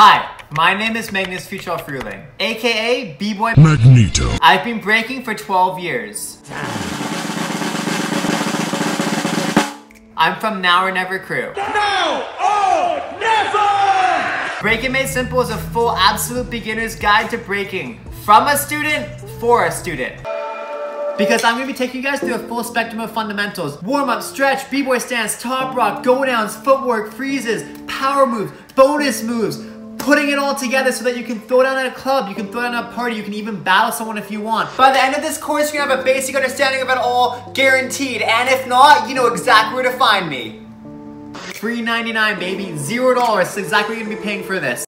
Hi, my name is Magnus.Magneto, aka BBOY Magneto. I've been breaking for 12 years. I'm from Now or Never crew. Now or never! Breaking Made Simple is a full absolute beginner's guide to breaking. From a student, for a student. Because I'm going to be taking you guys through a full spectrum of fundamentals. Warm-up, stretch, b-boy stance, top rock, go-downs, footwork, freezes, power moves, bonus moves. Putting it all together so that you can throw down at a club, you can throw down at a party, you can even battle someone if you want. By the end of this course, you're going to have a basic understanding of it all, guaranteed. And if not, you know exactly where to find me. $3.99, baby. $0. That's exactly what you're going to be paying for this.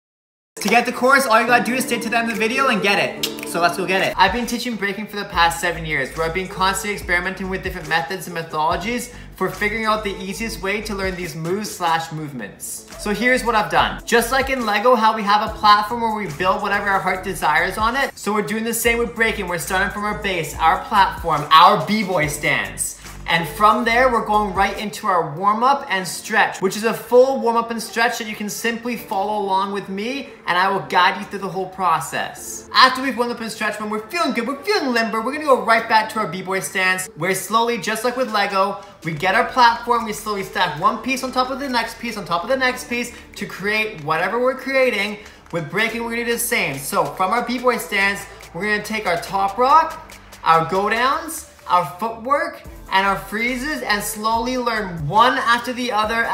To get the course, all you gotta do is stay to the end of the video and get it. So let's go get it. I've been teaching breaking for the past 7 years, where I've been constantly experimenting with different methods and methodologies for figuring out the easiest way to learn these moves/movements. So here's what I've done. Just like in Lego, how we have a platform where we build whatever our heart desires on it, so we're doing the same with breaking. We're starting from our base, our platform, our b-boy stance. And from there, we're going right into our warm-up and stretch, which is a full warm-up and stretch that you can simply follow along with me, and I will guide you through the whole process. After we've warmed up and stretched, when we're feeling good, we're feeling limber, we're gonna go right back to our b-boy stance, where slowly, just like with Lego, we get our platform, we slowly stack one piece on top of the next piece, on top of the next piece, to create whatever we're creating. With breaking, we're gonna do the same. So from our b-boy stance, we're gonna take our top rock, our go-downs, our footwork, and our freezes, and slowly learn one after the other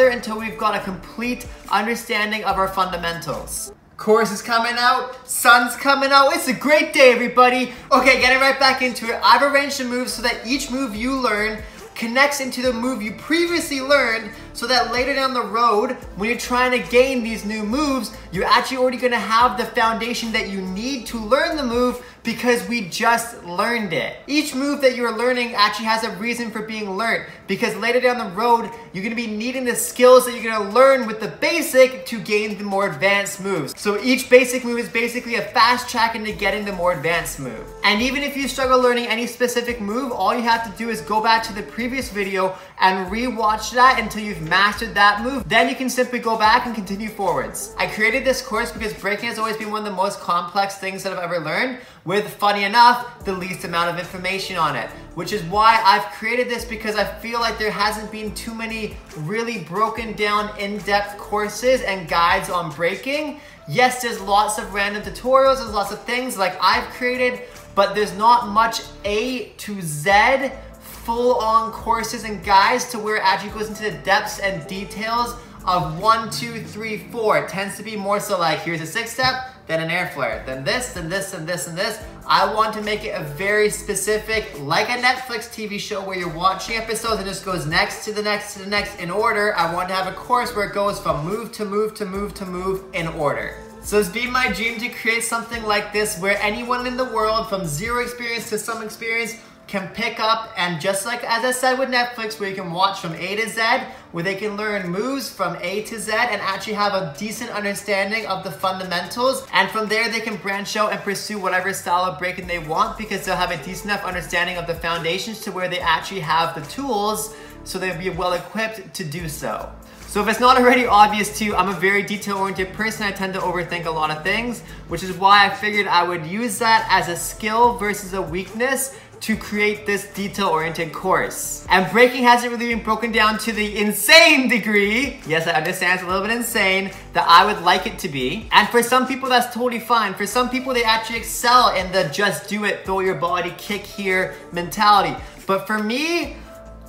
until we've got a complete understanding of our fundamentals. Course is coming out, sun's coming out, it's a great day, everybody. Okay, getting right back into it. I've arranged the moves so that each move you learn connects into the move you previously learned, so that later down the road, when you're trying to gain these new moves, you're actually already gonna have the foundation that you need to learn the move, because we just learned it. Each move that you're learning actually has a reason for being learned, because later down the road, you're gonna be needing the skills that you're gonna learn with the basic to gain the more advanced moves. So each basic move is basically a fast track into getting the more advanced move. And even if you struggle learning any specific move, all you have to do is go back to the previous video and re-watch that until you've mastered that move. Then you can simply go back and continue forwards. I created this course because breaking has always been one of the most complex things that I've ever learned, with, funny enough, the least amount of information on it. Which is why I've created this, because I feel like there hasn't been too many really broken down in-depth courses and guides on breaking. Yes, there's lots of random tutorials, there's lots of things like I've created, but there's not much A to Z full-on courses and guides to where it actually goes into the depths and details of 1, 2, 3, 4. It tends to be more so like, here's a 6-step, then an air flare, then this, then this, and this, and this. I want to make it a very specific, like a Netflix TV show where you're watching episodes and just goes next to the next to the next in order. I want to have a course where it goes from move to move to move to move in order. So it's been my dream to create something like this where anyone in the world, from zero experience to some experience, can pick up, and just like as I said with Netflix, where you can watch from A to Z, where they can learn moves from A to Z and actually have a decent understanding of the fundamentals, and from there they can branch out and pursue whatever style of breaking they want, because they'll have a decent enough understanding of the foundations to where they actually have the tools, so they'll be well equipped to do so. So if it's not already obvious to you, I'm a very detail-oriented person. I tend to overthink a lot of things, which is why I figured I would use that as a skill versus a weakness to create this detail-oriented course. And breaking hasn't really been broken down to the insane degree, yes, I understand it's a little bit insane, that I would like it to be. And for some people, that's totally fine. For some people, they actually excel in the just do it, throw your body, kick here mentality. But for me,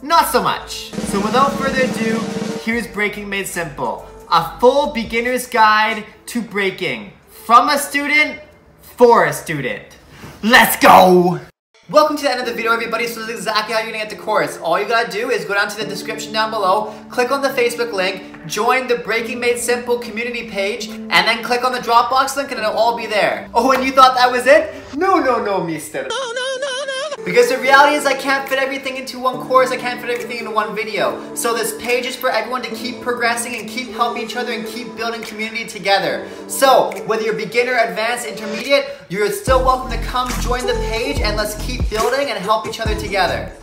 not so much. So without further ado, here's Breaking Made Simple. A full beginner's guide to breaking. From a student, for a student. Let's go! Welcome to the end of the video, everybody. So this is exactly how you're gonna get the course. All you gotta do is go down to the description down below, click on the Facebook link, join the Breaking Made Simple community page, and then click on the Dropbox link and it'll all be there. Oh, and you thought that was it? No, mister. No. Because the reality is I can't fit everything into one course, I can't fit everything into one video. So this page is for everyone to keep progressing and keep helping each other and keep building community together. So whether you're beginner, advanced, intermediate, you're still welcome to come join the page, and let's keep building and help each other together.